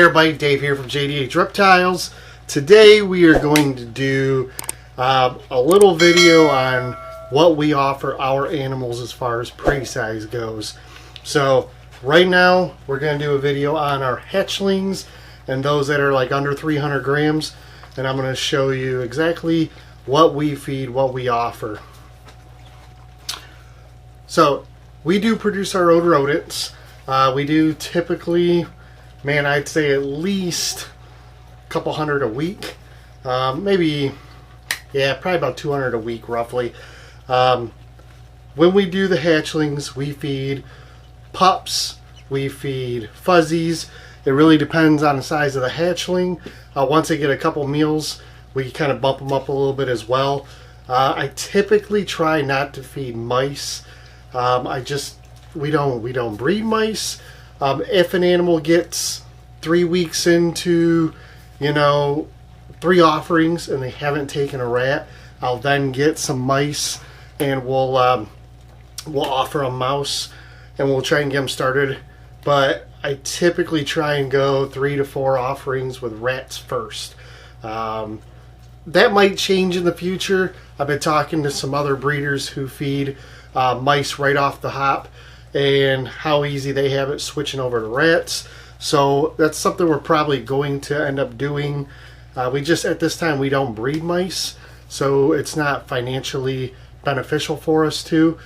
Hey everybody, Dave here from JDH Reptiles. Today we are going to do a little video on what we offer our animals as far as prey size goes. So right now we're going to do a video on our hatchlings and those that are like under 300 grams. And I'm going to show you exactly what we feed, what we offer. So we do produce our own rodents. We do typically, man, I'd say at least a couple hundred a week. Maybe, yeah, probably about 200 a week roughly. When we do the hatchlings, we feed pups, we feed fuzzies. It really depends on the size of the hatchling. Once they get a couple meals, we kind of bump them up a little bit as well. I typically try not to feed mice. We don't breed mice. If an animal gets 3 weeks into, 3 offerings and they haven't taken a rat, I'll then get some mice and we'll offer a mouse and we'll try and get them started. But I typically try and go 3 to 4 offerings with rats first. That might change in the future. I've been talking to some other breeders who feed mice right off the hop and how easy they have it switching over to rats. So that's something we're probably going to end up doing. We just, at this time, we don't breed mice, so it's not financially beneficial for us to.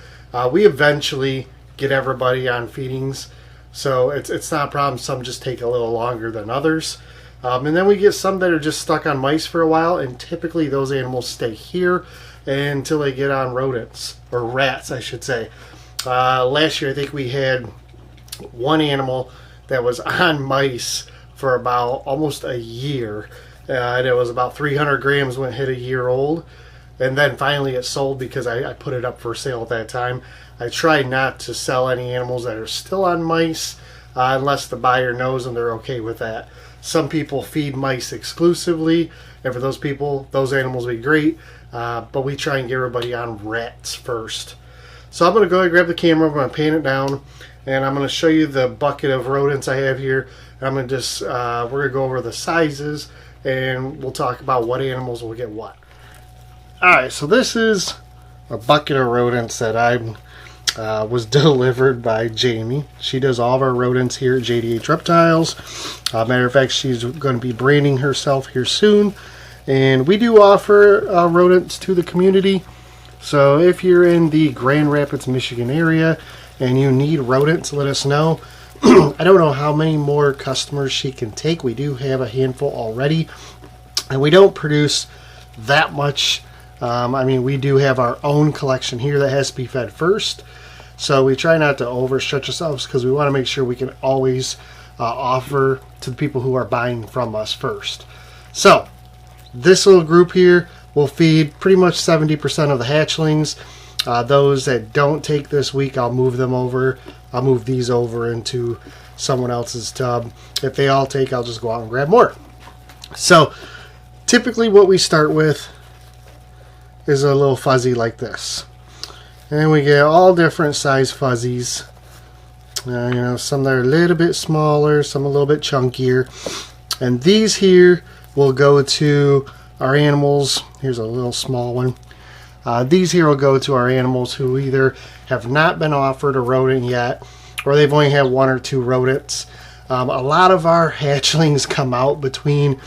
We eventually get everybody on feedings, so it's not a problem. Some just take a little longer than others. And then we get some that are just stuck on mice for a while, and typically those animals stay here until they get on rodents, or rats I should say. Last year I think we had one animal that was on mice for about almost a year, and it was about 300 grams when it hit a year old, and then finally it sold because I put it up for sale at that time. I try not to sell any animals that are still on mice unless the buyer knows and they're okay with that. Some people feed mice exclusively, and for those people, those animals would be great, but we try and get everybody on rats first. So I'm going to go ahead and grab the camera, I'm going to pan it down, and I'm going to show you the bucket of rodents I have here. And I'm going to just, we're going to go over the sizes, and we'll talk about what animals will get what. Alright, so this is a bucket of rodents that I was delivered by Jamie. She does all of our rodents here at JDH Reptiles. Matter of fact, she's going to be branding herself here soon. And we do offer rodents to the community. So if you're in the Grand Rapids, Michigan area and you need rodents, let us know. I don't know how many more customers she can take. We do have a handful already. And we don't produce that much. We do have our own collection here that has to be fed first. So we try not to overstretch ourselves because we want to make sure we can always offer to the people who are buying from us first. So this little group here will feed pretty much 70% of the hatchlings. Those that don't take this week, I'll move them over. I'll move these over into someone else's tub. If they all take, I'll just go out and grab more. So typically what we start with is a little fuzzy like this. And we get all different size fuzzies. Some that are a little bit smaller, some a little bit chunkier. And these here will go to our animals. Here's a little small one. These here will go to our animals who either have not been offered a rodent yet, or they've only had 1 or 2 rodents. A lot of our hatchlings come out between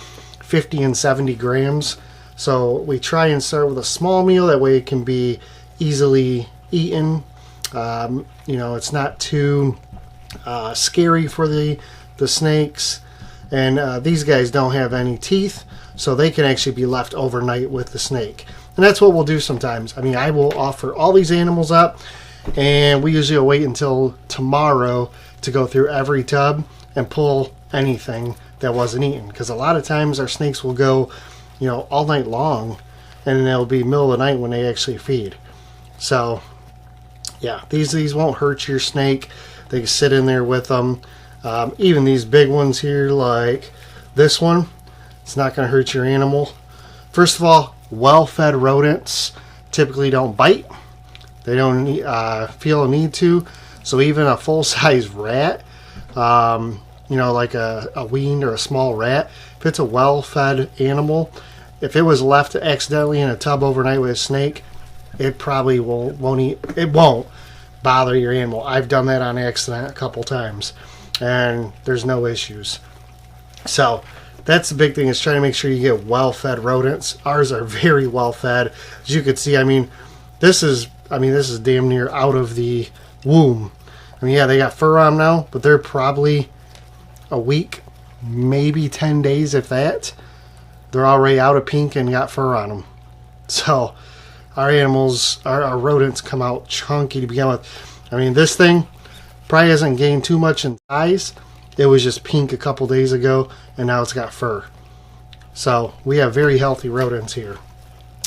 50 and 70 grams. So we try and start with a small meal, that way it can be easily eaten. It's not too scary for the snakes. And these guys don't have any teeth, so they can actually be left overnight with the snake. And that's what we'll do sometimes. I will offer all these animals up, and we usually wait until tomorrow to go through every tub and pull anything that wasn't eaten. Because a lot of times our snakes will go all night long, and it'll be middle of the night when they actually feed. So yeah, these won't hurt your snake. They can sit in there with them. Even these big ones here, like this one, it's not going to hurt your animal. First of all, well-fed rodents typically don't bite. They don't feel a need to. So even a full-size rat you know, like a weaned or a small rat. If it's a well-fed animal, if it was left accidentally in a tub overnight with a snake, it probably won't bother your animal. I've done that on accident a couple times, and there's no issues. So that's the big thing, is trying to make sure you get well-fed rodents. Ours are very well-fed. As you can see, I mean, this is damn near out of the womb. I mean, yeah, they got fur on them now, but they're probably a week, maybe 10 days, if that. They're already out of pink and got fur on them. So our animals, our rodents come out chunky to begin with. I mean, this thing probably hasn't gained too much in size. It was just pink a couple days ago, and now it's got fur. So we have very healthy rodents here.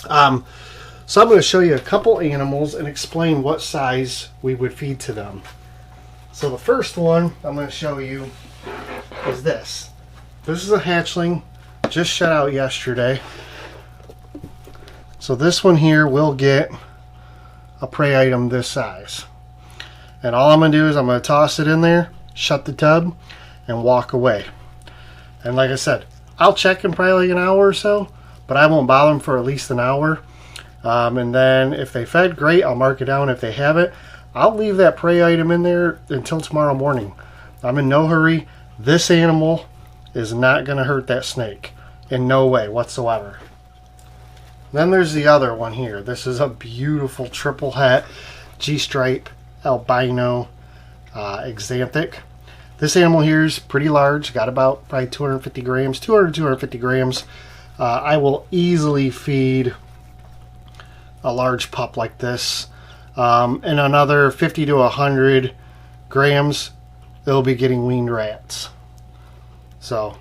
So I'm going to show you a couple animals and explain what size we would feed to them. So the first one I'm going to show you is this. This is a hatchling, just shut out yesterday. So this one here will get a prey item this size. And all I'm going to do is I'm going to toss it in there, shut the tub, and walk away. And like I said, I'll check in probably like an hour or so, but I won't bother them for at least an hour. And then if they fed, great, I'll mark it down. If they haven't, I'll leave that prey item in there until tomorrow morning. I'm in no hurry. This animal is not going to hurt that snake in no way whatsoever. Then there's the other one here. This is a beautiful triple het G-stripe albino axanthic. This animal here is pretty large, got about probably 250 grams, 250 grams. I will easily feed a large pup like this. And another 50 to 100 grams, it'll be getting weaned rats. So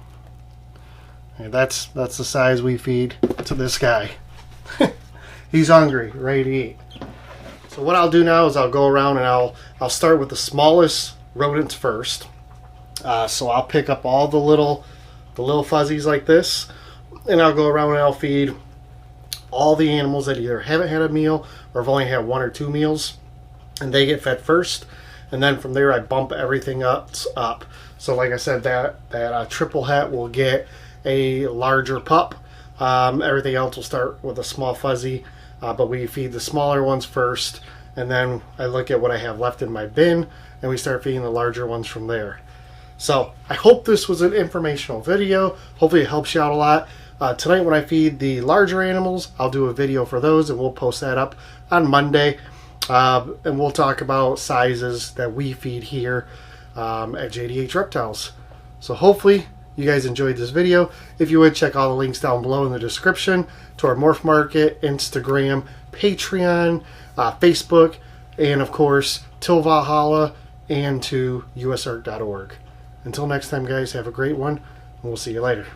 that's the size we feed to this guy. He's hungry, ready to eat. So what I'll do now is I'll go around and I'll start with the smallest rodents first. So I'll pick up all the little fuzzies like this, and I'll go around and I'll feed all the animals that either haven't had a meal or have only had 1 or 2 meals, and they get fed first, and then from there I bump everything up. So like I said, that triple het will get a larger pup. Everything else will start with a small fuzzy, but we feed the smaller ones first, and then I look at what I have left in my bin, and we start feeding the larger ones from there. So I hope this was an informational video. Hopefully it helps you out a lot. Tonight when I feed the larger animals, I'll do a video for those, and we'll post that up on Monday. And we'll talk about sizes that we feed here at JDH Reptiles. So hopefully you guys enjoyed this video. If you would, check all the links down below in the description to our Morph Market, Instagram, Patreon, Facebook, and of course Till Valhalla, and to usarc.org. Until next time, guys, have a great one, and we'll see you later.